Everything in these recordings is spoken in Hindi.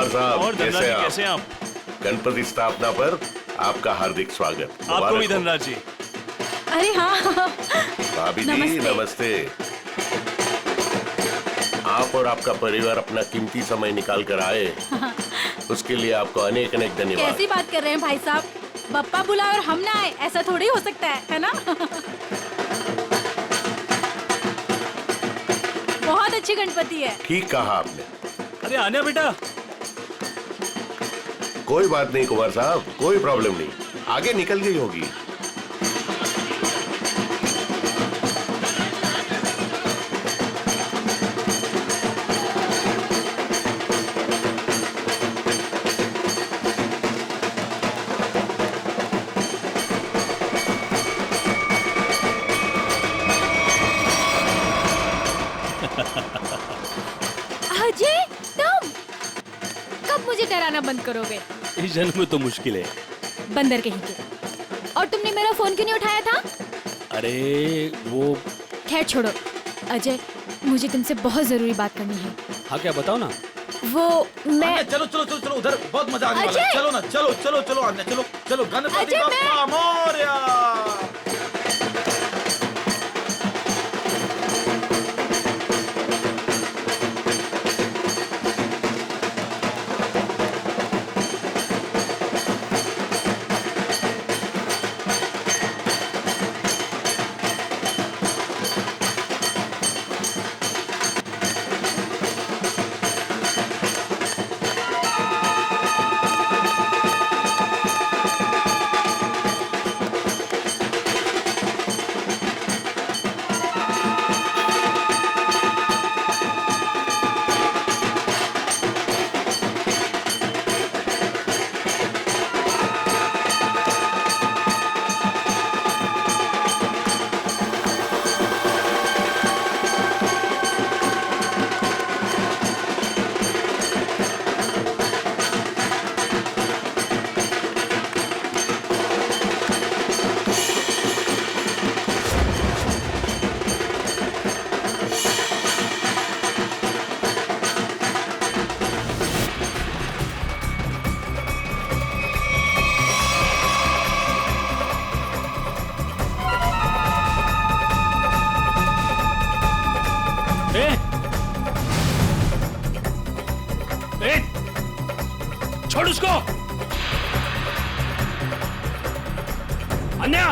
कुमार साहब और धनराज जी कैसे हैं आप? गणपति स्थापना पर आपका हार्दिक स्वागत। आपको भी धनराज जी। अरे हाँ भाभी जी नमस्ते। आप और आपका परिवार अपना कीमती समय निकाल कर आए, उसके लिए आपको अनेक अनेक धन्यवाद। कैसी बात कर रहे हैं भाई साहब, बप्पा बुलाए और हम ना आए, ऐसा थोड़ी हो सकता है ना? बहुत अच्छी गणपति है। ठीक कहा आपने। अरे आने बेटा। कोई बात नहीं कुमार साहब, कोई प्रॉब्लम नहीं, आगे निकल गई होगी। अजय तुम कब मुझे डराना बंद करोगे? इस जन्म में तो मुश्किल है। बंदर कहीं के। और तुमने मेरा फोन क्यों नहीं उठाया था? अरे वो खैर छोड़ो अजय, मुझे तुमसे बहुत जरूरी बात करनी है। हाँ क्या बताओ ना। वो मैं चलो चलो चलो चलो उधर बहुत मजा आने वाला है। अजय! चलो ना, चलो चलो चलो आने, चलो चलो गणपति अजय, बप्पा मोरया। छोड़ उसको। अन्या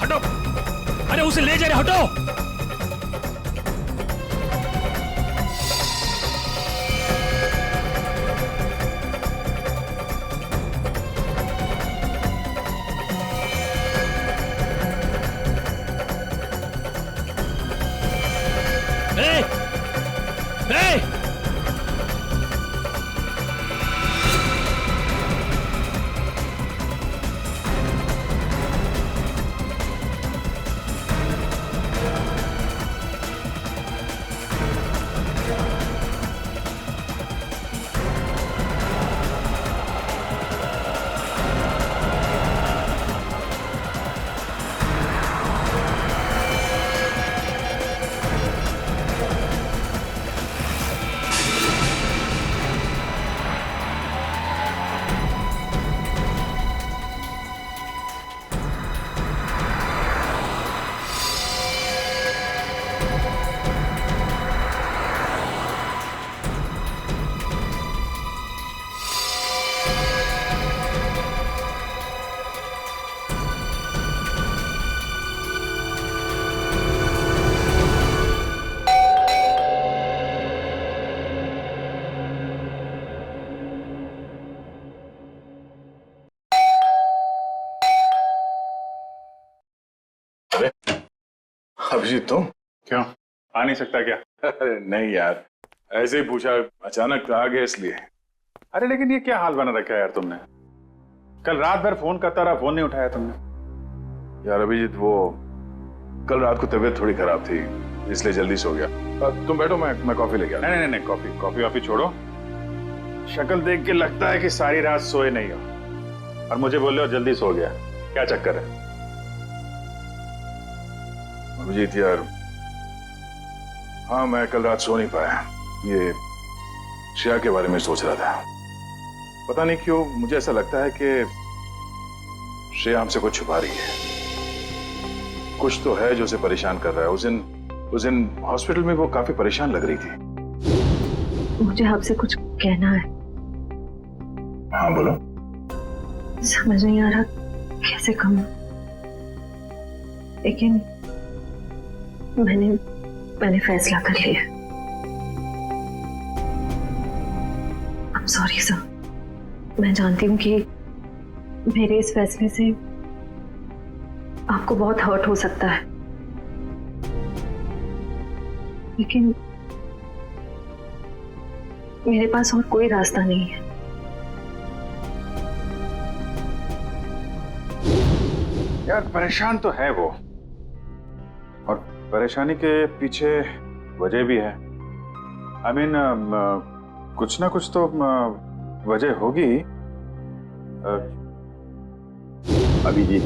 हटो। अरे उसे ले जा रहे, हटो। अभिजीत तुम क्यों आ नहीं सकता क्या? अरे नहीं यार, ऐसे ही पूछा, अचानक आ गया इसलिए। अरे लेकिन ये क्या हाल बना रखा है यार तुमने? कल रात भर फोन करता रहा, फोन नहीं उठाया तुमने। यार अभिजीत वो कल रात को तबीयत थोड़ी खराब थी, इसलिए जल्दी सो गया। तुम बैठो, मैं कॉफी लेके आता। नहीं नहीं नहीं, कॉफी वॉफी छोड़ो। शक्ल देख के लगता है कि सारी रात सोए नहीं हो और मुझे बोल रहे हो जल्दी सो गया। क्या चक्कर है? अभिजीत यार, हाँ मैं कल रात सो नहीं पाया। ये श्रेया के बारे में सोच रहा था। पता नहीं क्यों मुझे ऐसा लगता है कि श्रेया हमसे कुछ छुपा रही है। कुछ तो है जो उसे परेशान कर रहा है। उस दिन हॉस्पिटल में वो काफी परेशान लग रही थी। मुझे आपसे कुछ कहना है। हाँ बोलो। समझ नहीं आ रहा कैसे कहूं, लेकिन मैंने फैसला कर लिया। I'm sorry sir. मैं जानती हूँ कि मेरे इस फैसले से आपको बहुत हर्ट हो सकता है, लेकिन मेरे पास और कोई रास्ता नहीं है। यार परेशान तो है वो, और परेशानी के पीछे वजह भी है। I mean, कुछ ना कुछ तो वजह होगी। अभिजीत,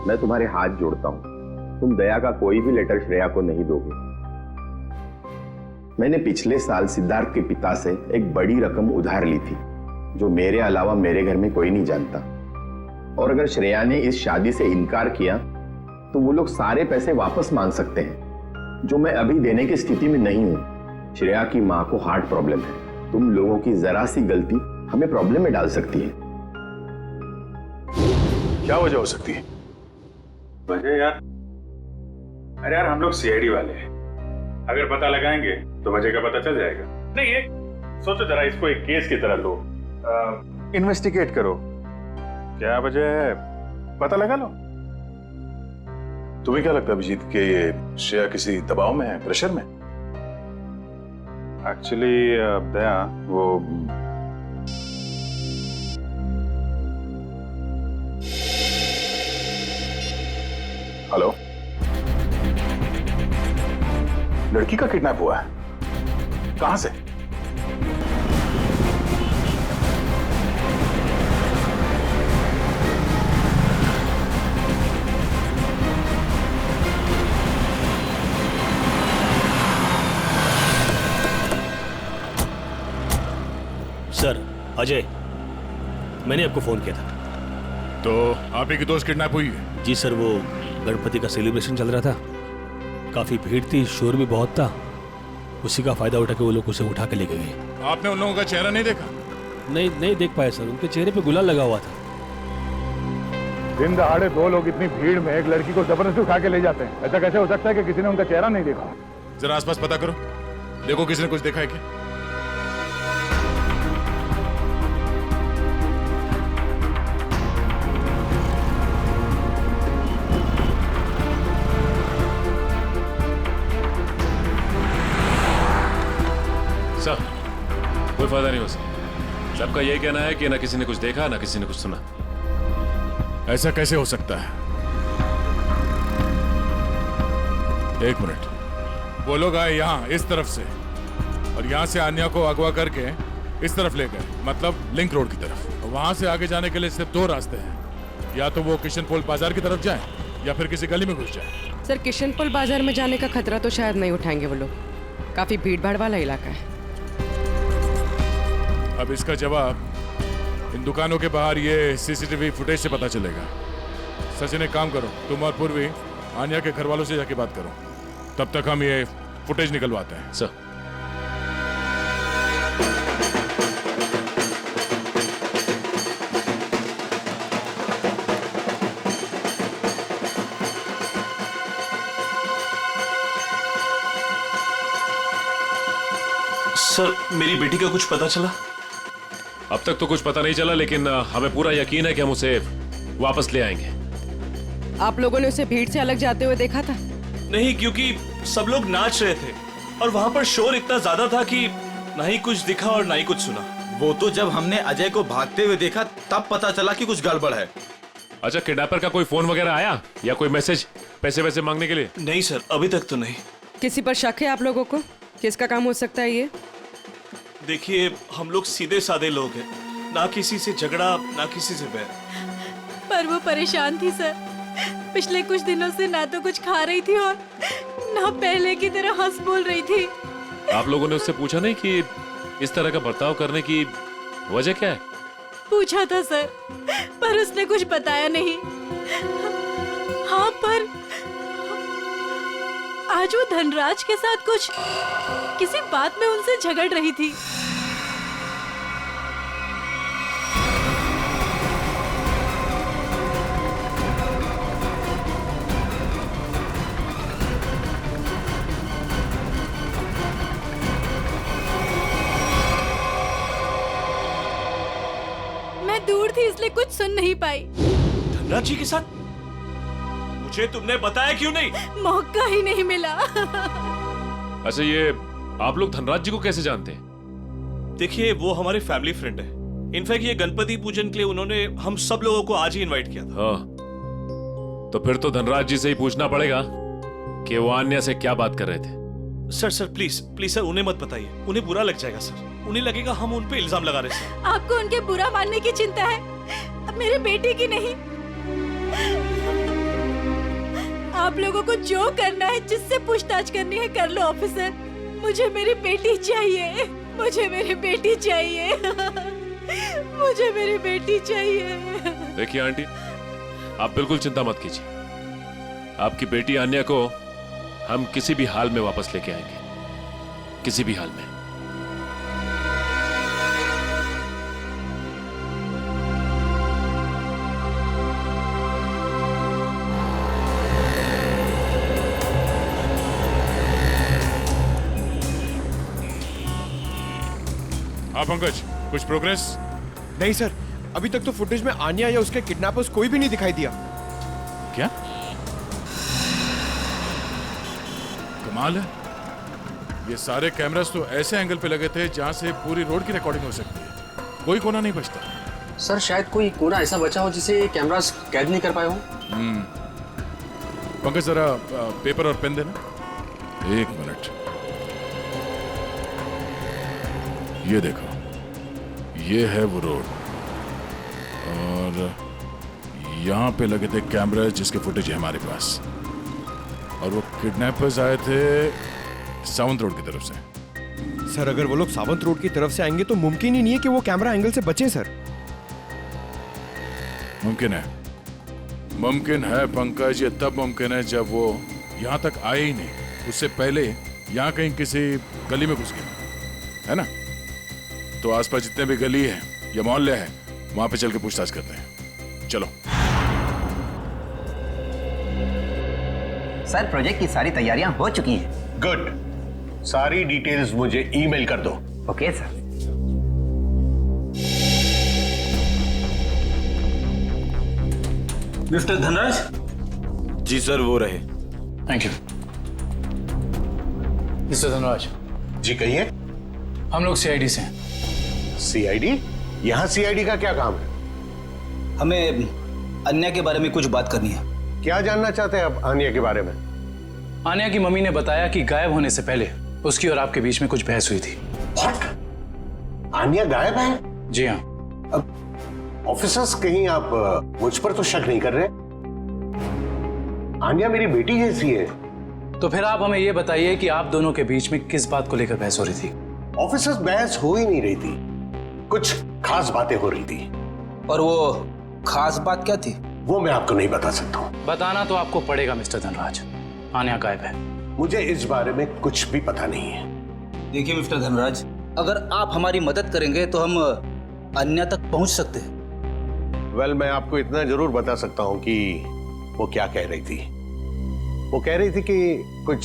मैं तुम्हारे हाथ जोड़ता हूं। तुम दया का कोई भी लेटर श्रेया को नहीं दोगे। मैंने पिछले साल सिद्धार्थ के पिता से एक बड़ी रकम उधार ली थी, जो मेरे अलावा मेरे घर में कोई नहीं जानता। और अगर श्रेया ने इस शादी से इनकार किया तो वो लोग सारे पैसे वापस मांग सकते हैं, जो मैं अभी देने की स्थिति में नहीं हूं। श्रेया की मां को हार्ट प्रॉब्लम है। तुम लोगों की जरा सी गलती हमें प्रॉब्लम में डाल सकती है। क्या वजह हो सकती है? वजह यार, अरे यार हम लोग सीआईडी वाले हैं। अगर पता लगाएंगे तो वजह का पता चल जाएगा। नहीं ये सोचो जरा, इसको एक केस की तरह लो, इन्वेस्टिगेट करो, क्या वजह है पता लगा लो। तुम्हें क्या लगता है अभिजीत कि ये श्रेया किसी दबाव में है, प्रेशर में? एक्चुअली दया वो हेलो, लड़की का किडनैप हुआ है? कहां से? सर अजय, मैंने आपको फोन किया था। तो आप ही की दोस्त किडनैप हुई है? जी सर, वो गणपति का सेलिब्रेशन चल रहा था, काफी भीड़ थी, शोर भी बहुत था। उसी का फायदा उठा के वो लोग उसे उठा के लेके गए। आपने उन लोगों का चेहरा नहीं देखा? नहीं देख पाए सर, उनके चेहरे पे गुलाल लगा हुआ था। दिन दहाड़े दो लोग इतनी भीड़ में एक लड़की को जबरदस्ती उठा के ले जाते हैं। ऐसा कैसे हो सकता है कि किसी ने उनका चेहरा नहीं देखा? जरा आसपास पता करो, देखो किसी ने कुछ देखा है क्या। सर कोई फायदा नहीं हो सकता। सबका यही कहना है कि ना किसी ने कुछ देखा ना किसी ने कुछ सुना। ऐसा कैसे हो सकता है? एक मिनट, वो लोग आए यहाँ इस तरफ से और यहाँ से आन्या को अगवा करके इस तरफ ले गए, मतलब लिंक रोड की तरफ। वहां से आगे जाने के लिए सिर्फ दो रास्ते हैं, या तो वो किशन पोल बाजार की तरफ जाए या फिर किसी गली में घुस जाए। सर किशन पोल बाजार में जाने का खतरा तो शायद नहीं उठाएंगे वो लोग, काफी भीड़ भाड़ वाला इलाका है। अब इसका जवाब इन दुकानों के बाहर ये सीसीटीवी फुटेज से पता चलेगा। सचिन एक काम करो, तुम और पूर्वी आन्या के घर वालों से जाके बात करो, तब तक हम ये फुटेज निकलवाते हैं। सर सर मेरी बेटी का कुछ पता चला? अब तक तो कुछ पता नहीं चला, लेकिन हमें पूरा यकीन है कि हम उसे वापस ले आएंगे। आप लोगों ने उसे भीड़ से अलग जाते हुए देखा था? नहीं, क्योंकि सब लोग नाच रहे थे और वहां पर शोर इतना ज्यादा था कि ना ही कुछ दिखा और ना ही कुछ सुना। वो तो जब हमने अजय को भागते हुए देखा तब पता चला कि कुछ गड़बड़ है। अच्छा, किडनैपर का कोई फोन वगैरह आया या कोई मैसेज पैसे वैसे मांगने के लिए? नहीं सर, अभी तक तो नहीं। किसी पर शक है आप लोगों को? किसका काम हो सकता है ये? देखिए, हम लोग सीधे साधे लोग हैं, ना किसी से झगड़ा ना किसी से बैर। पर वो परेशान थी सर। पिछले कुछ दिनों से ना तो कुछ खा रही थी और ना पहले की तरह हंस बोल रही थी। आप लोगों ने उससे पूछा नहीं कि इस तरह का बर्ताव करने की वजह क्या है? पूछा था सर, पर उसने कुछ बताया नहीं। हाँ, पर आज वो धनराज के साथ किसी बात में उनसे झगड़ रही थी। मैं दूर थी इसलिए कुछ सुन नहीं पाई। धनराज जी के साथ? मुझे तुमने बताया क्यों नहीं? मौका ही नहीं मिला। अच्छा, ये आप लोग धनराज जी को कैसे जानते हैं? देखिए, वो हमारे फैमिली फ्रेंड है। इनफैक्ट ये गणपति पूजन के लिए उन्होंने हम सब लोगों को आज ही इनवाइट किया था। हाँ, तो फिर तो धनराज जी से ही पूछना पड़ेगा कि वो अन्या से क्या बात कर रहे थे। सर प्लीज सर, उन्हें मत बताइए, उन्हें बुरा लग जाएगा सर। उन्हें लगेगा हम उन पे इल्जाम लगा रहे हैं। आपको उनके बुरा मानने की चिंता है, अब मेरे बेटे की नहीं। आप लोगों को जो करना है, जिससे पूछताछ करनी है कर लो ऑफिसर। मुझे मेरी बेटी चाहिए, मुझे मेरी बेटी चाहिए, मुझे मेरी बेटी चाहिए। देखिए आंटी, आप बिल्कुल चिंता मत कीजिए। आपकी बेटी अन्या को हम किसी भी हाल में वापस लेके आएंगे, किसी भी हाल में। हाँ पंकज, कुछ प्रोग्रेस? नहीं सर, अभी तक तो फुटेज में आन्या या उसके किडनैपर्स कोई भी नहीं दिखाई दिया। क्या कमाल है, ये सारे कैमरास तो ऐसे एंगल पे लगे थे जहां से पूरी रोड की रिकॉर्डिंग हो सकती है। कोई कोना नहीं बचता। सर शायद कोई कोना ऐसा बचा हो जिसे कैमरास कैद नहीं कर पाए हो। पंकज, जरा पेपर और पेन देना। एक मिनट, ये देखो, ये है वो रोड और यहाँ पे लगे थे कैमरा जिसके फुटेज है हमारे पास। और वो किडनैपर्स आए थे सावंत रोड की तरफ से। सर अगर वो लोग सावंत रोड की तरफ से आएंगे तो मुमकिन ही नहीं है कि वो कैमरा एंगल से बचे सर। मुमकिन है पंकज, ये तब मुमकिन है जब वो यहाँ तक आए ही नहीं, उससे पहले यहाँ कहीं किसी गली में घुस गए, है ना? तो आसपास जितने भी गली है या मोहल्ले हैं, वहां पे चल के पूछताछ करते हैं। चलो। सर प्रोजेक्ट की सारी तैयारियां हो चुकी हैं। गुड, सारी डिटेल्स मुझे ईमेल कर दो। Okay sir. मिस्टर धनराज? जी सर, वो रहे। Thank you. मिस्टर धनराज। जी कहिए। हम लोग सीआईडी से हैं। सीआईडी? यहाँ सीआईडी का क्या काम है? हमें अन्या के बारे में कुछ बात करनी है। क्या जानना चाहते हैं आप अन्या के बारे में? अन्या की मम्मी ने बताया कि गायब होने से पहले उसकी और आपके बीच में कुछ बहस हुई थी। What? अन्या गायब है? जी हाँ। अब ऑफिसर्स, कहीं आप मुझ पर तो शक नहीं कर रहे? अन्या मेरी बेटी जैसी है। तो फिर आप हमें यह बताइए कि आप दोनों के बीच में किस बात को लेकर बहस हो रही थी? ऑफिसर्स, बहस हो ही नहीं रही थी, कुछ खास बातें हो रही थी। और वो खास बात क्या थी? वो मैं आपको नहीं बता सकता हूँ। बताना तो आपको पड़ेगा मिस्टर धनराज। अन्या गायब है। मुझे इस बारे में कुछ भी पता नहीं है। देखिए मिस्टर धनराज, अगर आप हमारी मदद करेंगे तो हम अन्या तक पहुंच सकते हैं। वेल, मैं आपको इतना जरूर बता सकता हूँ कि वो क्या कह रही थी। वो कह रही थी कि कुछ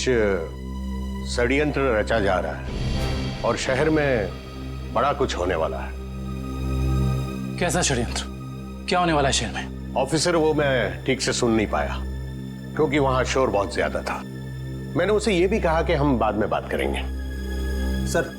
षड्यंत्र रचा जा रहा है और शहर में बड़ा कुछ होने वाला है। कैसा षड्यंत्र? क्या होने वाला है शहर में? ऑफिसर, वो मैं ठीक से सुन नहीं पाया क्योंकि वहां शोर बहुत ज्यादा था। मैंने उसे ये भी कहा कि हम बाद में बात करेंगे। सर,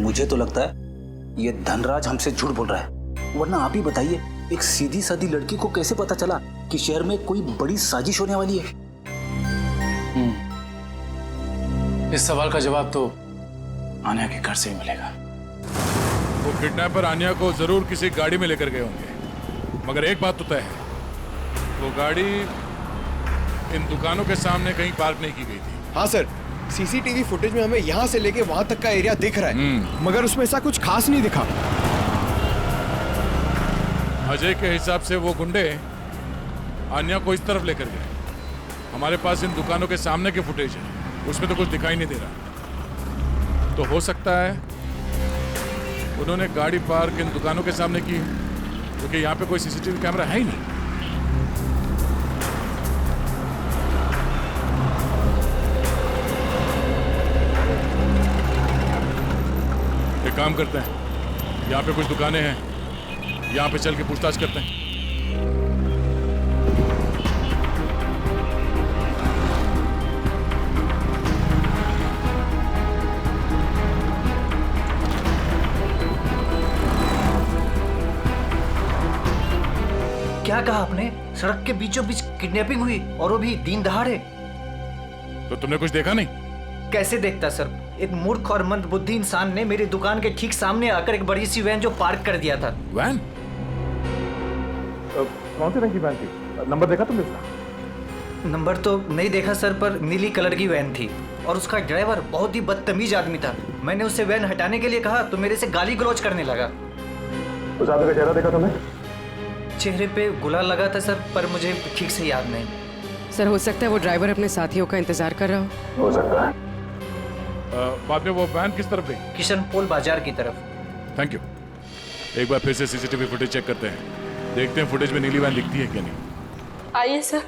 मुझे तो लगता है ये धनराज हमसे झूठ बोल रहा है। वरना आप ही बताइए, एक सीधी सादी लड़की को कैसे पता चला कि शहर में कोई बड़ी साजिश होने वाली है? इस सवाल का जवाब तो अन्या के घर से ही मिलेगा। वो किडनैपर अन्या को जरूर किसी गाड़ी में लेकर गए होंगे, मगर एक बात तो तय है, वो गाड़ी इन दुकानों के सामने कहीं पार्क नहीं की गई थी। हाँ सर, सीसीटीवी फुटेज में हमें यहाँ से लेके वहां तक का एरिया दिख रहा है, मगर उसमें ऐसा कुछ खास नहीं दिखा। अजय के हिसाब से वो गुंडे आन्या को इस तरफ लेकर गए। हमारे पास इन दुकानों के सामने के फुटेज है, उसमें तो कुछ दिखाई नहीं दे रहा। तो हो सकता है उन्होंने गाड़ी पार्क इन दुकानों के सामने की, क्योंकि यहाँ पे कोई सीसीटीवी कैमरा है ही नहीं। एक काम करते हैं, यहाँ पे कुछ दुकानें हैं, यहाँ पे चल के पूछताछ करते हैं। क्या कहा आपने? सड़क के बीचों बीच किडनैपिंग हुई और वो भी दिन दहाड़े? तो तुमने कुछ देखा नहीं? कैसे देखता सर, एक मूर्ख और मंदबुद्धि इंसान ने मेरी दुकान के ठीक सामने आकर एक बड़ी सी वैन जो पार्क कर दिया था। वैन? कौन सी रंग की वैन थी? नंबर देखा तुमने इसका? नंबर तो नहीं देखा सर, पर नीली कलर की वैन थी और उसका ड्राइवर बहुत ही बदतमीज आदमी था। मैंने उससे वैन हटाने के लिए कहा तो मेरे से गाली गलौज करने लगा। उस आदमी का चेहरा देखा तुमने? चेहरे पे गुलाल लगा था सर, पर मुझे ठीक से याद नहीं। सर हो सकता है वो ड्राइवर अपने साथियों का इंतजार कर रहा हो सकता है। बाद में वो वैन किस तरफ गई? किशन पोल बाजार की तरफ। Thank you. एक बार फिर से सीसीटीवी फुटेज चेक करते हैं, देखते हैं फुटेज में नीली वैन दिखती है क्या नहीं। आइए सर,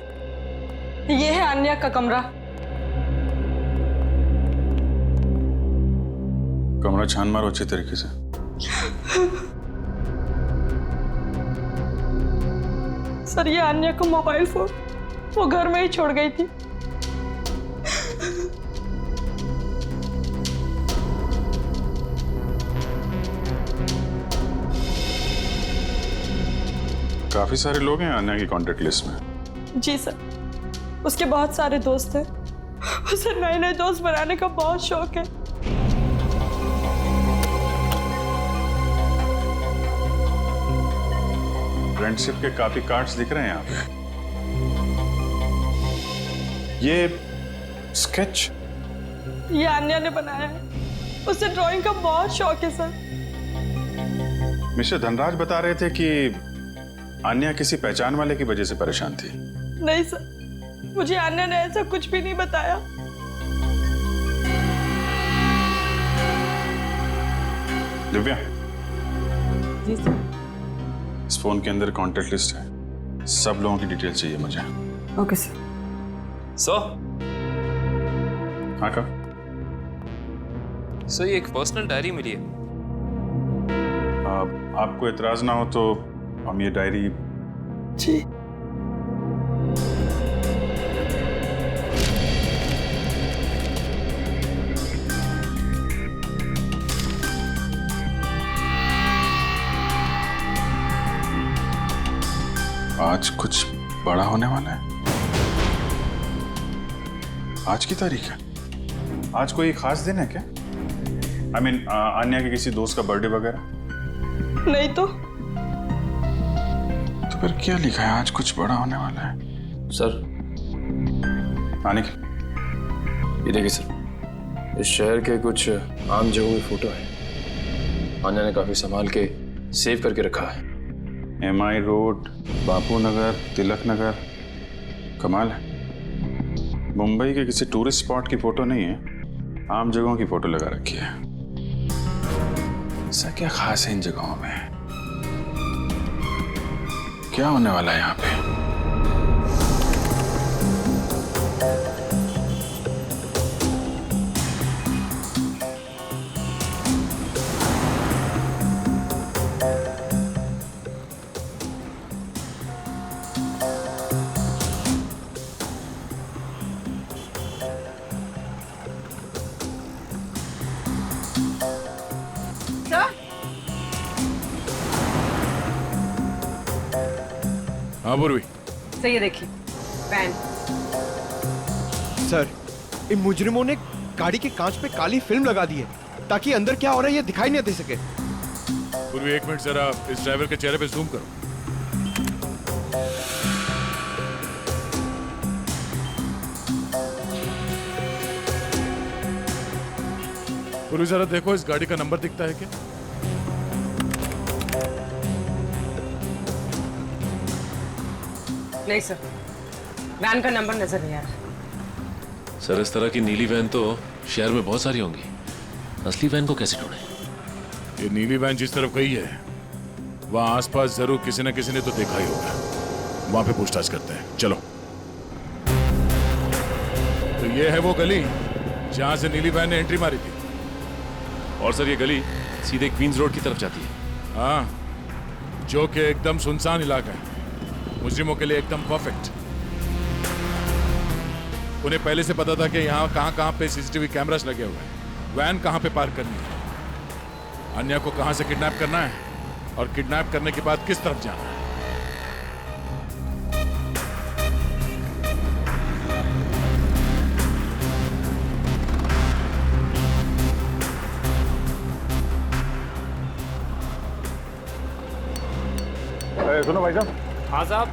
ये है आन्या का कमरा। कमरा छान मारो अच्छे तरीके से। सर ये आन्या का मोबाइल फोन वो घर में ही छोड़ गई थी। काफी सारे लोग हैं आन्या की कांटेक्ट लिस्ट में। जी सर, उसके बहुत सारे दोस्त हैं। उसे नए नए दोस्त बनाने का बहुत शौक है। फ्रेंडशिप के काफी कार्ड्स दिख रहे हैं यहाँ पे। ये स्केच ये आन्या ने बनाया है। उसे ड्राइंग का बहुत शौक है सर। मिस्टर धनराज बता रहे थे कि आन्या किसी पहचान वाले की वजह से परेशान थी। नहीं सर, मुझे आन्या ने ऐसा कुछ भी नहीं बताया। दिव्या, जी सर। इस फोन के अंदर कॉन्टेक्ट लिस्ट है, सब लोगों की डिटेल चाहिए मुझे। Okay sir. हाँ का? सर ये एक पर्सनल डायरी मिली है। आपको एतराज ना हो तो हम ये डायरी। जी। आज कुछ बड़ा होने वाला है। आज की तारीख है? आज कोई खास दिन है क्या? I mean, आन्या के किसी दोस्त का बर्थडे वगैरह? नहीं तो फिर क्या लिखा है? आज कुछ बड़ा होने वाला है। सर आने की ये देखिए सर, इस शहर के कुछ आम जगहों की फोटो है। आन्या ने काफी संभाल के सेव करके रखा है। MI road, Bapu Nagar, Tilak Nagar. कमाल है, मुंबई के किसी टूरिस्ट स्पॉट की फोटो नहीं है, आम जगहों की फोटो लगा रखी है। ऐसा क्या खास है इन जगहों में? क्या होने वाला है यहाँ पे? हाँ पूर्वी। सही है, देखिए वैन। सर, इन मुजरिमों ने गाड़ी के कांच पे काली फिल्म लगा दी है ताकि अंदर क्या हो रहा है ये दिखाई नहीं दे सके। पूर्वी एक मिनट जरा इस ड्राइवर के चेहरे पे जूम करो। गुरु जरा देखो इस गाड़ी का नंबर दिखता है क्या? नहीं सर, वैन का नंबर नजर नहीं आ रहा। सर इस तरह की नीली वैन तो शहर में बहुत सारी होंगी, असली वैन को कैसे ढूंढें? ये नीली वैन जिस तरफ गई है वहां आसपास जरूर किसी न किसी ने तो देखा ही होगा। वहां पे पूछताछ करते हैं, चलो। तो ये है वो गली जहां से नीली वैन ने एंट्री मारी थी। और सर ये गली सीधे क्वींस रोड की तरफ जाती है। हाँ, जो कि एकदम सुनसान इलाका है, मुजरिमों के लिए एकदम परफेक्ट। उन्हें पहले से पता था कि यहाँ कहाँ पे सीसीटीवी कैमरास लगे हुए हैं, वैन कहाँ पे पार्क करनी है, अन्या को कहाँ से किडनैप करना है और किडनैप करने के बाद किस तरफ जाना है। सुनो भाई साहब। हाँ साहब।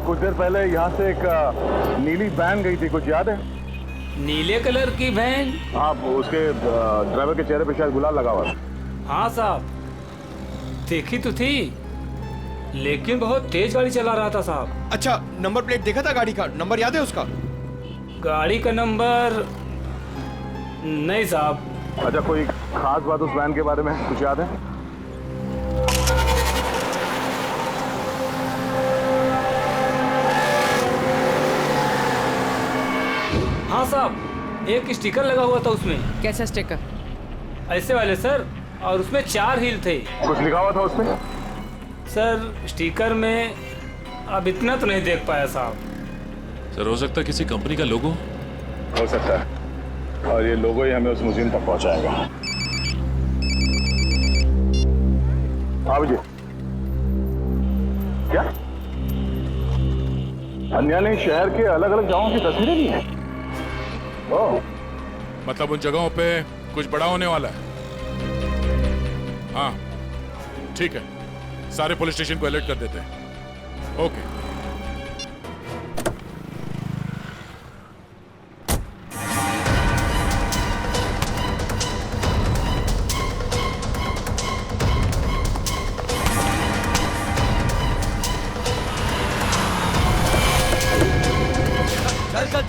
कुछ देर पहले यहाँ से एक नीली वैन गई थी, कुछ याद है? नीले कलर की वैन? हाँ, उसके ड्राइवर के चेहरे पे शायद गुलाल लगा हुआ था। हाँ साहब, देखी तो थी, लेकिन बहुत तेज गाड़ी चला रहा था साहब। अच्छा, नंबर प्लेट देखा था गाड़ी का? नंबर याद है उसका? गाड़ी का नंबर नहीं साहब। अच्छा, कोई खास बात उस वैन के बारे में कुछ याद है? हाँ साहब, एक स्टिकर लगा हुआ था उसमें। कैसा स्टिकर? ऐसे वाले सर, और उसमें 4 हील थे। कुछ लिखा हुआ था उसमें? सर स्टिकर में अब इतना तो नहीं देख पाया साहब। सर हो सकता है किसी कंपनी का लोगो हो सकता है, और ये लोगो ही हमें उस म्यूजियम तक पहुंचाएगा। हाँ विजय, क्या अन्या ने शहर के अलग अलग जगहों की तस्वीरें ली हैं? ओह, मतलब उन जगहों पे कुछ बड़ा होने वाला है। हाँ ठीक है, सारे पुलिस स्टेशन को अलर्ट कर देते हैं। ओके।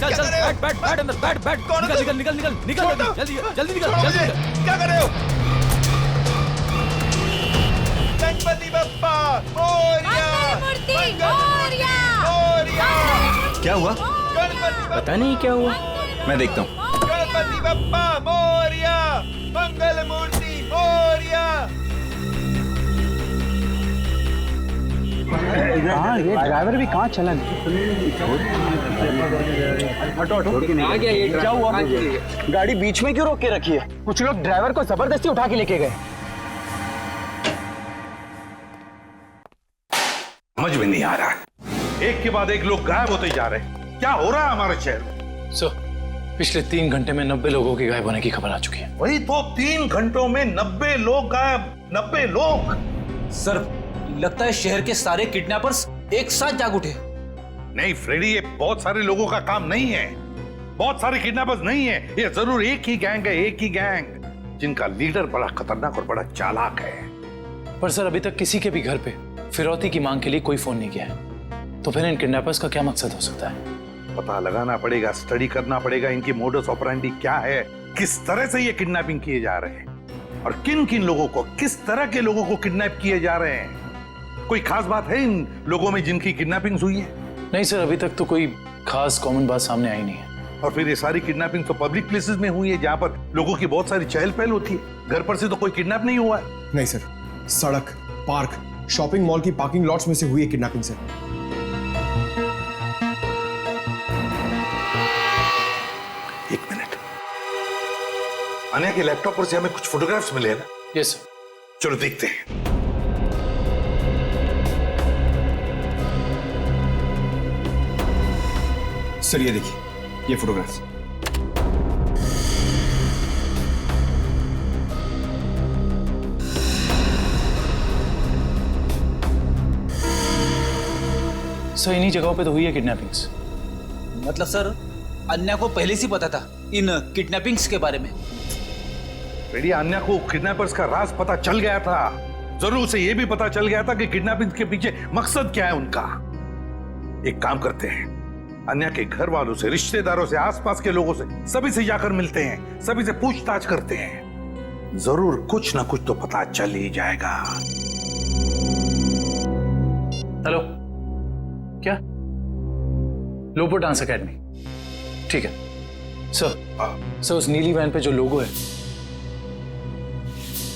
चल बैठ अंदर, बैठ निकल जल्दी निकल। क्या कर रहे हो? गणपति बप्पा मोरया! क्या हुआ? पता नहीं क्या हुआ, मैं देखता हूँ। गणपति बप्पा मोरया! मंगल मूर्ति मोरया! हाँ, ये ड्राइवर भी कहाँ चला? हटो। क्या हुआ? गाड़ी बीच में क्यों रोक के रखी है? कुछ लोग ड्राइवर को जबरदस्ती उठा के लेके गए। समझ में नहीं आ रहा है, एक के बाद एक लोग गायब होते जा रहे हैं। क्या हो रहा है हमारे शहर में? सर, पिछले 3 घंटे में 90 लोगों के गायब होने की खबर आ चुकी है। वही तो, 3 घंटों में 90 लोग गायब। 90 लोग? सर लगता है शहर के सारे किडनैपर्स एक साथ जाग उठे। नहीं फ्रेडी, ये बहुत सारे लोगों का काम नहीं है, बहुत सारे किडनैपर्स नहीं है, ये जरूर एक ही गैंग है, एक ही गैंग जिनका लीडर बड़ा खतरनाक और बड़ा चालाक है। पर सर अभी तक किसी के भी घर पे फिरौती की मांग के लिए कोई फोन नहीं किया है, तो फिर इन किडनैपर्स का क्या मकसद हो सकता है? पता लगाना पड़ेगा, स्टडी करना पड़ेगा, इनकी मोडस ऑपरेंडी क्या है, किस तरह से ये किडनैपिंग किए जा रहे हैं और किन किन लोगों को, किस तरह के लोगों को किडनैप किए जा रहे हैं। कोई खास बात है इन लोगों में जिनकी किडनैपिंग हुई है? नहीं सर, अभी तक तो कोई खास कॉमन बात सामने आई नहीं है। और फिर ये सारी किडनैपिंग तो पब्लिक प्लेसेस में हुई है, जहां पर लोगों की बहुत सारी चहल पहल होती है। घर पर से तो कोई किडनैप नहीं हुआ है। नहीं सर, सड़क, पार्क, शॉपिंग मॉल की पार्किंग लॉट्स में से हुई है किडनैपिंग सर। एक मिनट, अन्या के लैपटॉप पर से हमें कुछ फोटोग्राफ्स मिले हैं ना? Yes sir. चलो देखते हैं। सर ये देखिए, ये फोटोग्राफ्स। सर इन्हीं जगहों पे तो हुई है किडनैपिंग्स। मतलब सर अन्या को पहले से पता था इन किडनैपिंग्स के बारे में? बेटी अन्या को किडनैपर्स का राज पता चल गया था। जरूर उसे यह भी पता चल गया था कि किडनैपिंग के पीछे मकसद क्या है उनका। एक काम करते हैं, अन्या के घर वालों से, रिश्तेदारों से, आसपास के लोगों से, सभी से जाकर मिलते हैं, सभी से पूछताछ करते हैं। जरूर कुछ ना कुछ तो पता चल ही जाएगा। हेलो, क्या? लोपो डांस एकेडमी, ठीक है सर। उस नीली वैन पे जो लोगो है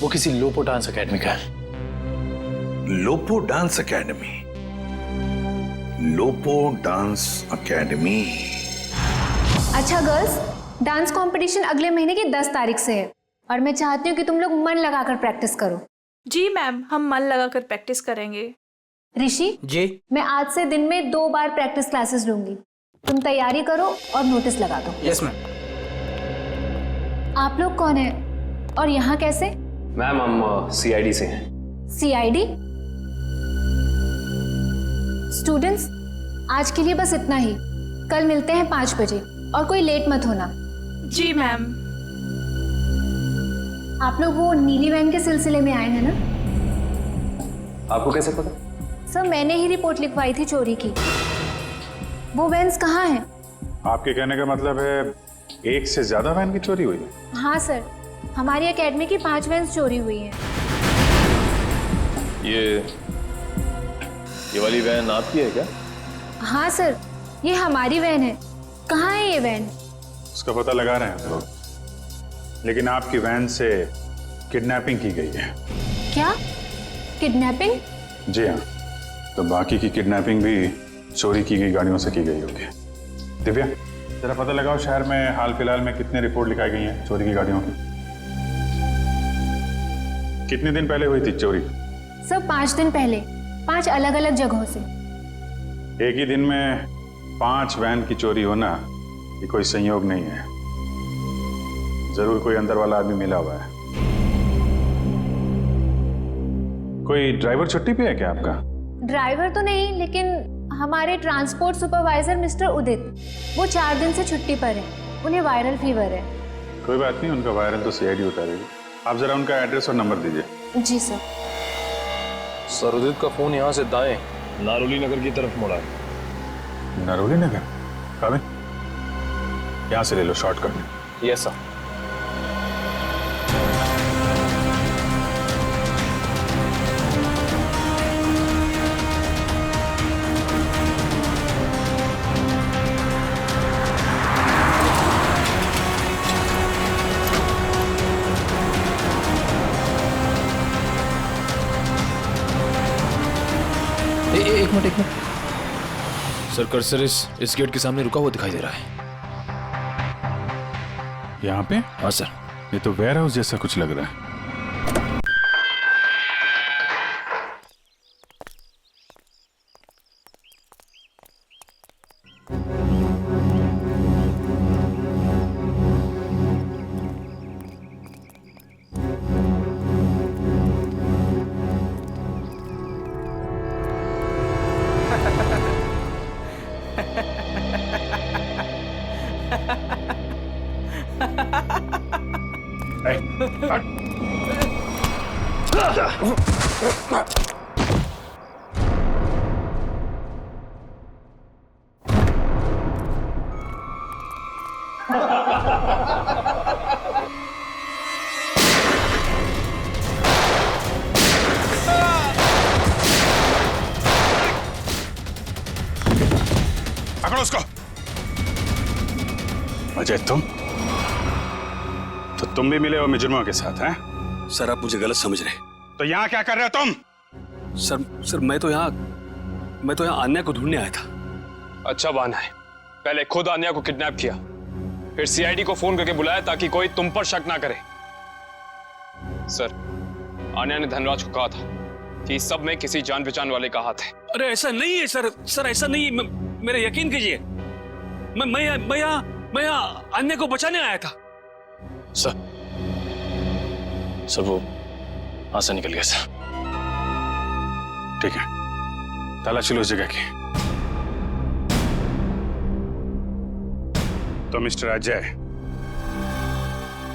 वो किसी लोपो डांस एकेडमी का है। लोपो डांस एकेडमी, लोपो डांस एकेडमी। अच्छा गर्ल्स, डांस कंपटीशन अगले महीने की 10 तारीख से है और मैं चाहती हूँ कि तुम लोग मन लगाकर प्रैक्टिस करो। जी मैम, हम मन लगाकर प्रैक्टिस करेंगे। ऋषि जी, मैं आज से दिन में 2 बार प्रैक्टिस क्लासेस लूंगी। तुम तैयारी करो और नोटिस लगा दो। Yes ma'am. आप लोग कौन है और यहाँ कैसे? मैम हम सीआईडी से हैं। सीआईडी? स्टूडेंट्स, आज के लिए बस इतना ही। कल मिलते हैं 5 बजे और कोई लेट मत होना। जी मैम। आप लोग वो नीली वैन के सिलसिले में आए हैं ना? आपको कैसे पता? सर, मैंने ही रिपोर्ट लिखवाई थी चोरी की। वो वैन्स कहाँ हैं? आपके कहने का मतलब है एक से ज्यादा वैन की चोरी हुई है? हाँ सर, हमारी एकेडमी की 5 वैन्स चोरी हुई हैं। ये वाली वैन आपकी है क्या? हाँ सर, ये हमारी वैन है। कहाँ है ये वैन? उसका पता लगा रहे हैं हम लोग, लेकिन आपकी वैन से किडनैपिंग की गई है। क्या? किडनैपिंग? जी हाँ, तो बाकी की किडनैपिंग भी चोरी की गई गाड़ियों से की गई होगी। दिव्या, जरा पता लगाओ शहर में हाल फिलहाल में कितने रिपोर्ट लिखाई गई हैं चोरी की गाड़ियों की। कितने दिन पहले हुई थी चोरी? सर 5 दिन पहले, 5 अलग अलग जगहों से। एक ही दिन में 5 वैन की चोरी होना ये कोई संयोग नहीं है। जरूर कोई अंदर वाला आदमी मिला हुआ है। कोई ड्राइवर छुट्टी पे है क्या आपका? ड्राइवर तो नहीं, लेकिन हमारे ट्रांसपोर्ट सुपरवाइजर मिस्टर उदित, वो 4 दिन से छुट्टी पर हैं। उन्हें वायरल फीवर है। कोई बात नहीं, उनका वायरल तो सीआईडी उतारेगी। आप जरा उनका एड्रेस और नंबर दीजिए। जी सर। सर, उदित का फोन यहाँ से दाएं नारोली नगर की तरफ मुड़ा है। नारोली नगर? काबिल, यहाँ से ले लो शॉर्टकट। Yes sir. एक मिनट। सर, कर्सर इस गेट के सामने रुका हुआ दिखाई दे रहा है। यहाँ पे? हाँ सर। ये तो वेयर हाउस जैसा कुछ लग रहा है। पकड़ो उसको। अजय, तुम भी मिले हो मुजरिमों के साथ हैं? सर, आप मुझे गलत समझ रहे। तो यहाँ क्या कर रहे हो तुम? सर मैं तो यहाँ अन्या को ढूंढने आया था। अच्छा बहाना है। पहले खुद अन्या को किडनैप किया, फिर सीआईडी को फोन करके बुलाया ताकि कोई तुम पर शक ना करे। सर, अन्या ने धनराज को कहा था कि इस सब में किसी जान पहचान वाले का हाथ है। अरे ऐसा नहीं है सर, ऐसा नहीं है। मेरा यकीन कीजिए, मैं यहाँ अन्य को बचाने आया था। सर वो हाथ से निकल गया सर। ठीक है, तलाशी लो उस जगह की। तो मिस्टर अजय,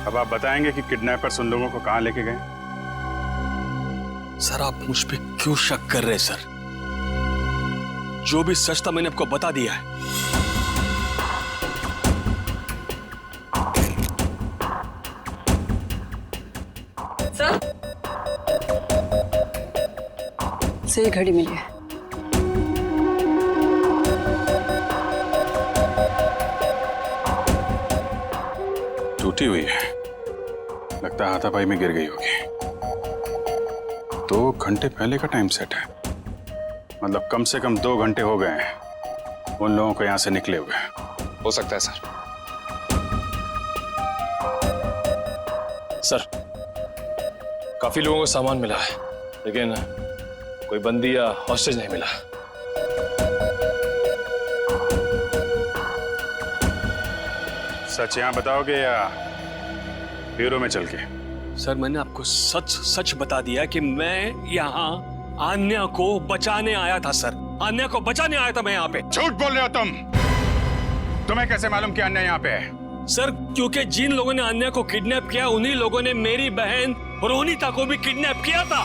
अब आप बताएंगे कि किडनैपर्स उन लोगों को कहां लेके गए? सर आप मुझ पे क्यों शक कर रहे हैं सर? जो भी सच था मैंने आपको बता दिया है। सर से ये घड़ी मिली है। टूटी हुई है, लगता है हाथापाई में गिर गई होगी। 2 घंटे पहले का टाइम सेट है, मतलब कम से कम 2 घंटे हो गए हैं उन लोगों को यहां से निकले हुए। हो सकता है सर। सर काफी लोगों को सामान मिला है, लेकिन कोई बंदी या हॉस्टेज नहीं मिला। सच यहां बताओगे या ब्यूरो में चल के? सर मैंने आपको सच सच बता दिया कि मैं यहाँ आन्या को बचाने आया था सर। आन्या को बचाने आया था मैं यहाँ पे। झूठ बोल रहे हो तुम। तुम्हें कैसे मालूम कि आन्या यहाँ पे है? सर क्योंकि जिन लोगों ने आन्या को किडनैप किया उन्हीं लोगों ने मेरी बहन रोनिता को भी किडनैप किया था।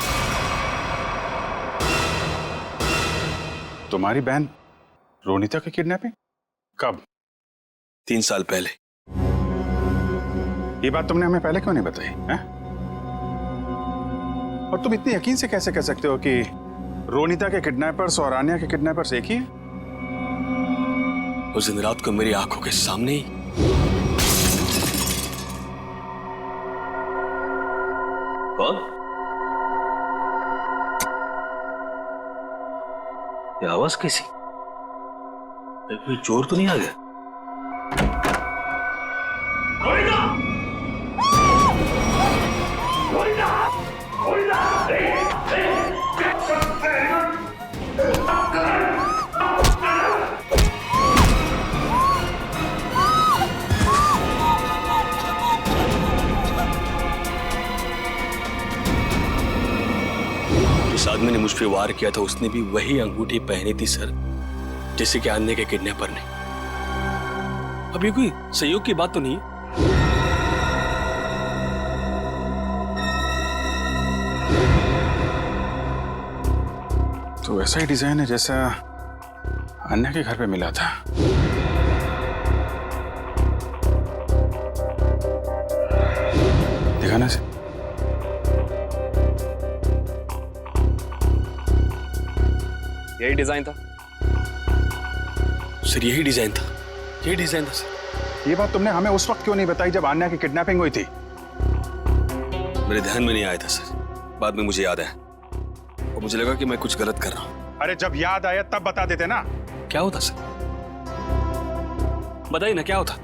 तुम्हारी बहन रोनिता की किडनैपिंग कब? 3 साल पहले। ये बात तुमने हमें पहले क्यों नहीं बताई है? और तुम इतनी यकीन से कैसे कह सकते हो कि रोनिता के किडनैपर्स और आन्या के किडनैपर्स एक ही हैं? उस दिन रात को मेरी आंखों के सामने ही कौन? ये आवाज कैसी? कोई चोर तो नहीं आ गया? जिस आदमी ने मुझ पे वार किया था उसने भी वही अंगूठी पहनी थी सर, जैसे कि आन्या के किडनैपर ने। अब ये कोई सहयोग की बात तो नहीं? तो ऐसा ही डिजाइन है जैसा अन्या के घर पे मिला था। दिखाना से। यही डिजाइन था सर, यही डिजाइन था, यही डिजाइन था सर। ये बात तुमने हमें उस वक्त क्यों नहीं बताई जब आन्या की किडनैपिंग हुई थी? मेरे ध्यान में नहीं आया था सर, बाद में मुझे याद आया और मुझे लगा कि मैं कुछ गलत कर रहा हूं। अरे जब याद आया तब बता देते ना। क्या होता सर? बताइए ना क्या होता?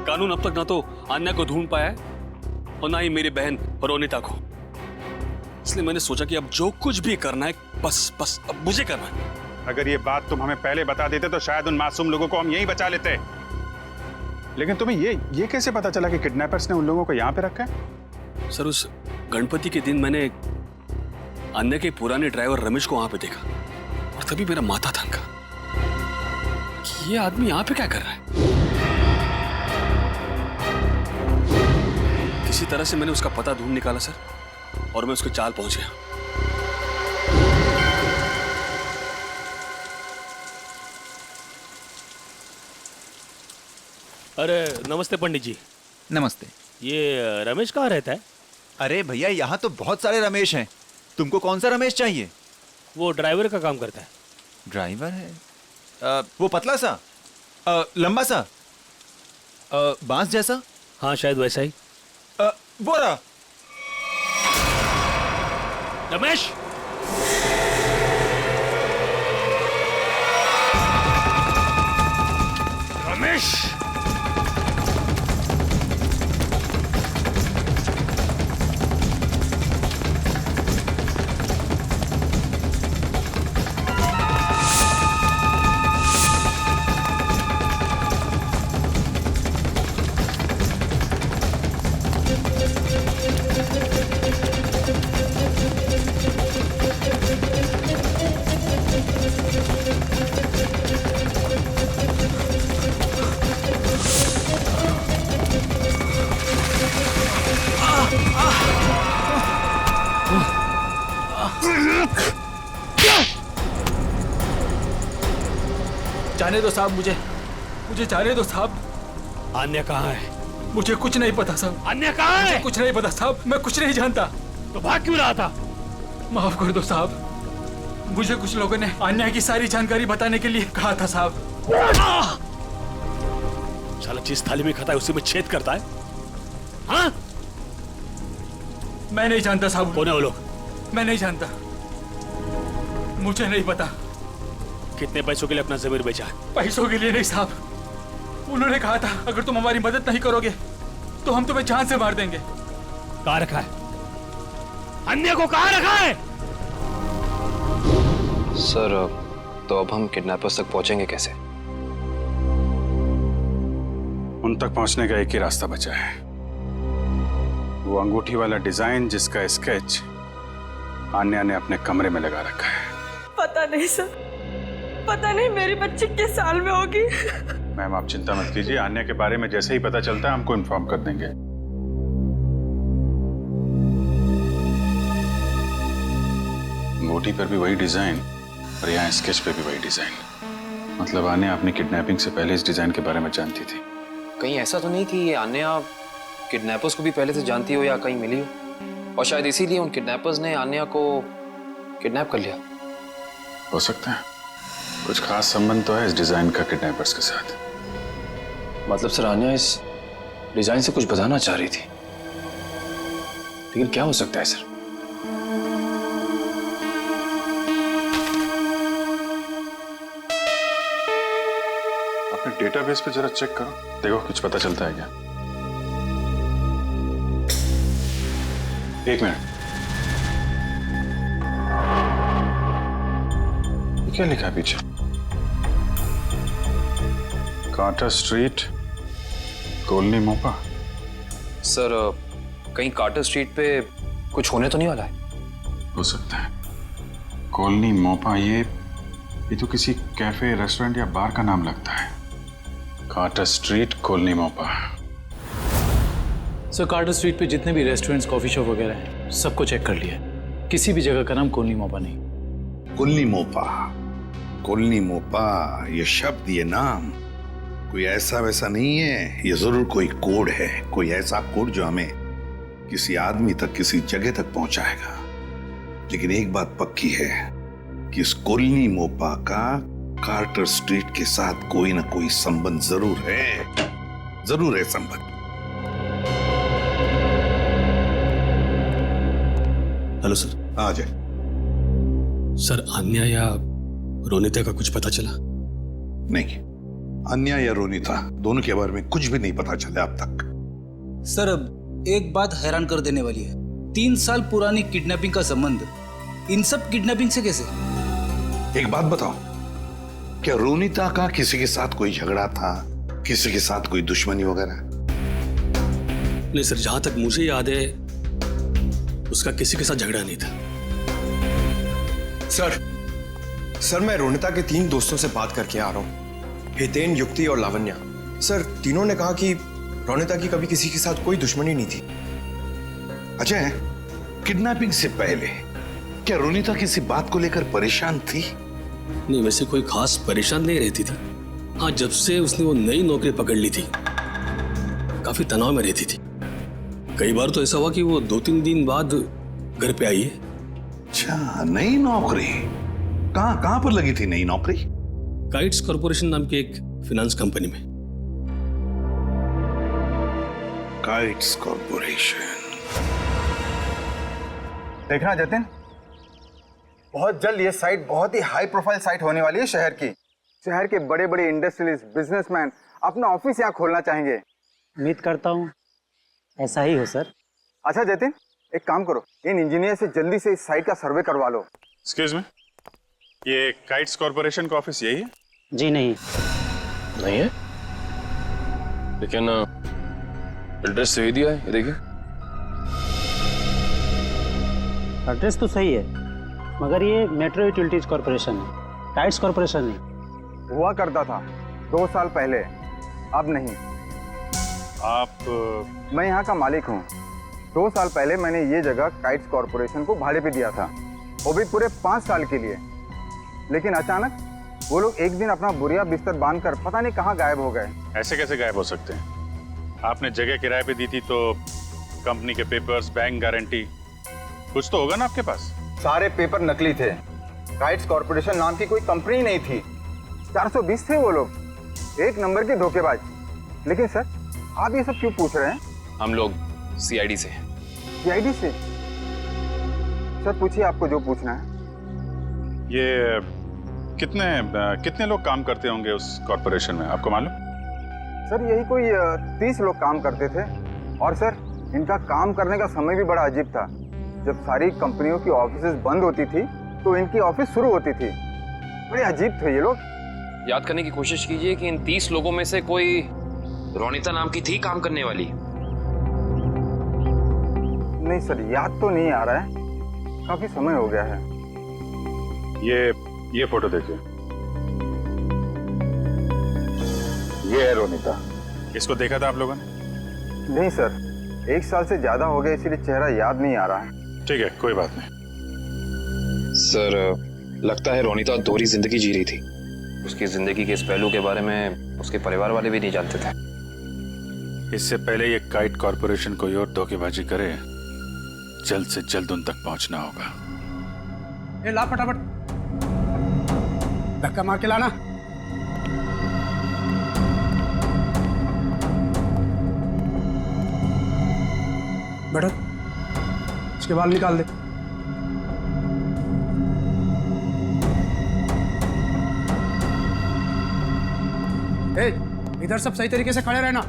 कानून अब तक ना तो आन्या को ढूंढ पाया है और ना ही मेरी बहन रोनिता को। इसलिए मैंने सोचा कि अब जो कुछ भी करना है बस अब मुझे करना है। अगर ये बात तुम हमें पहले बता देते तो शायद उन मासूम लोगों को हम यहीं बचा लेते। लेकिन तुम्हें ये कैसे पता चला कि किडनैपर्स ने उन लोगों को यहाँ पे रखा है? सर उस गणपति के दिन मैंने अन्य के पुराने ड्राइवर रमेश को वहां पे देखा और तभी मेरा माथा थनका कि ये आदमी यहाँ पे क्या कर रहा है। किसी तरह से मैंने उसका पता ढूंढ निकाला सर और मैं उसके चाल पहुंच गया। अरे नमस्ते पंडित जी। नमस्ते। ये रमेश कहाँ रहता है? अरे भैया यहाँ तो बहुत सारे रमेश हैं, तुमको कौन सा रमेश चाहिए? वो ड्राइवर का काम करता है। ड्राइवर है? वो पतला सा, लंबा सा, बांस जैसा? हाँ शायद वैसा ही। वो रहा। रमेश, रमेश, जाने दो साहब, मुझे जाने दो साहब। अन्य कहाँ है? मुझे कुछ नहीं पता साहब। अन्य कहाँ है? मुझे कुछ नहीं पता साहब, मैं कुछ नहीं जानता। तो भाग क्यों रहा था? माफ कर दो साहब, मुझे कुछ लोगों ने अन्य की सारी जानकारी बताने के लिए कहा था साहब। साला जिस थाली में खाता है उसी में छेद करता है। हाँ? मैं नहीं जानता साहब। कौन है वो लोग? मैं नहीं जानता, मुझे नहीं पता। कितने पैसों के लिए अपना जमीर बेचा? पैसों के लिए नहीं साहब, उन्होंने कहा था अगर तुम हमारी मदद नहीं करोगे तो हम तुम्हें जान से मार देंगे। कहाँ रखा है? अन्य को कहाँ रखा है? सर तो अब हम किडनैपर्स तक पहुंचेंगे कैसे? उन तक पहुंचने का एक ही रास्ता बचा है, वो अंगूठी वाला डिजाइन जिसका स्केच आन्या ने अपने कमरे में लगा रखा है। पता नहीं सर, पता नहीं मेरी बच्ची किस साल में होगी। मैम आप चिंता मत कीजिए, आन्या के बारे में जैसे ही पता चलता है हमको इन्फॉर्म कर देंगे। अंगूठी पर भी वही डिजाइन और यहाँ स्केच पे भी वही डिजाइन। मतलब आन्या अपनी किडनैपिंग से पहले इस डिजाइन के बारे में जानती थी। कहीं ऐसा तो नहीं कि आन्या किडनैपर्स को भी पहले से जानती हो या कहीं मिली हो, और शायद इसीलिए उन किडनैपर्स ने आन्या को किडनैप कर लिया? हो सकता है, कुछ खास संबंध तो है इस डिजाइन का किडनैपर्स के साथ। मतलब सर आन्या इस डिजाइन से कुछ बताना चाह रही थी, लेकिन क्या हो सकता है सर? अपने डेटाबेस पे जरा चेक करो, देखो कुछ पता चलता है क्या। एक मिनट, क्या लिखा है पीछे? Carter street, colony Mopa. Sir कहीं कार्टर स्ट्रीट पे कुछ होने तो नहीं वाला है? हो सकता है, कॉलोनी मोपा ये तो किसी कैफे, रेस्टोरेंट या बार का नाम लगता है। Carter street, colony Mopa. Sir Carter street पे जितने भी रेस्टोरेंट्स, कॉफी शॉप वगैरह हैं, सबको चेक कर लिया, किसी भी जगह का नाम कॉलोनी मोपा नहीं। कॉलोनी मोपा, कॉलोनी मोपा, ये शब्द, ये नाम कोई ऐसा वैसा नहीं है, ये जरूर कोई कोड है, कोई ऐसा कोड जो हमें किसी आदमी तक, किसी जगह तक पहुंचाएगा। लेकिन एक बात पक्की है कि इस कॉलोनी मोपा का कार्टर स्ट्रीट के साथ कोई ना कोई संबंध जरूर है संबंध। Hello sir. आ जाए। सर आन्या या रोनिता का कुछ पता चला? नहीं, अन्या या रोनिता दोनों के बारे में कुछ भी नहीं पता चला अब तक। सर अब एक बात हैरान कर देने वाली है, 3 साल पुरानी किडनैपिंग का संबंध इन सब किडनैपिंग से कैसे? एक बात बताओ, क्या रोनिता का किसी के साथ कोई झगड़ा था, किसी के साथ कोई दुश्मनी वगैरह? नहीं सर, जहां तक मुझे याद है उसका किसी के साथ झगड़ा नहीं था। सर मैं रोनिता के 3 दोस्तों से बात करके आ रहा हूँ, हितेन, युक्ति और लावण्या। सर तीनों ने कहा कि रोनिता की कभी किसी के साथ कोई दुश्मनी नहीं थी। अजय, किडनैपिंग से पहले क्या रोनिता किसी बात को लेकर परेशान थी? नहीं, वैसे कोई खास परेशान नहीं रहती थी। हाँ, जब से उसने वो नई नौकरी पकड़ ली थी काफी तनाव में रहती थी। कई बार तो ऐसा हुआ कि वो 2-3 दिन बाद घर पे आई है। अच्छा, नई नौकरी? कहाँ पर लगी थी नई नौकरी? काइट्स कॉर्पोरेशन नाम की एक फाइनेंस कंपनी में। Kites corporation. देखना जतिन, बहुत जल्द ये साइट बहुत ही हाई प्रोफाइल साइट होने वाली है शहर की। शहर के बड़े बड़े इंडस्ट्रियलिस्ट, बिजनेसमैन अपना ऑफिस यहाँ खोलना चाहेंगे। उम्मीद करता हूँ ऐसा ही हो सर। अच्छा जतिन, एक काम करो, इन इंजीनियर से जल्दी से इस साइट का सर्वे करवा लो। एक्सक्यूज मी, ये काइट्स कॉर्पोरेशन का ऑफिस यही है? जी नहीं है, लेकिन एड्रेस सही दिया है, ये देखिए। एड्रेस तो सही है, मगर ये मेट्रो यूटिलिटीज कॉर्पोरेशन है, काइट्स कॉर्पोरेशन नहीं। हुआ करता था 2 साल पहले, अब नहीं। आप? मैं यहाँ का मालिक हूँ। 2 साल पहले मैंने ये जगह काइट्स कॉर्पोरेशन को भाड़े पे दिया था, वो भी पूरे 5 साल के लिए। लेकिन अचानक वो लोग एक दिन अपना बोरिया बिस्तर बांधकर पता नहीं कहाँ गायब हो गए। ऐसे कैसे गायब हो सकते हैं? आपने जगह किराए पे दी थी तो कंपनी के पेपर्स, बैंक गारंटी, कुछ तो होगा ना आपके पास। सारे पेपर नकली थे। काइट्स कॉर्पोरेशन नाम की कोई कंपनी नहीं थी। 420 थे वो लोग, एक नंबर के धोखेबाज। लेकिन सर, आप ये सब क्यों पूछ रहे हैं? हम लोग सीआईडी से। सीआईडी से? सर पूछिए आपको जो पूछना है। ये कितने लोग काम करते होंगे उस कॉर्पोरेशन में, आपको मालूम? सर यही कोई 30 लोग काम करते थे। और सर इनका काम करने का समय भी बड़ा अजीब था। जब सारी कंपनियों की ऑफिसेज बंद होती थी तो इनकी ऑफिस शुरू होती थी। बड़े अजीब थे ये लोग। याद करने की कोशिश कीजिए कि इन 30 लोगों में से कोई रोनिता नाम की थी काम करने वाली। नहीं सर, याद तो नहीं आ रहा है, काफी समय हो गया है। ये फोटो देखिए, ये है रोनिता। इसको देखा था आप लोगों ने? नहीं सर, 1 साल से ज्यादा हो गया, इसीलिए चेहरा याद नहीं आ रहा है। ठीक है, कोई बात नहीं। सर लगता है रोनिता दोहरी जिंदगी जी रही थी। उसकी जिंदगी के इस पहलू के बारे में उसके परिवार वाले भी नहीं जानते थे। इससे पहले ये काइट कॉर्पोरेशन कोई और धोखेबाजी करे, जल्द से जल्द उन तक पहुंचना होगा। ला फटाफट, धक्का मार के लाना। बैठो, इसके बाल निकाल दे। इधर सब सही तरीके से खड़े रहना।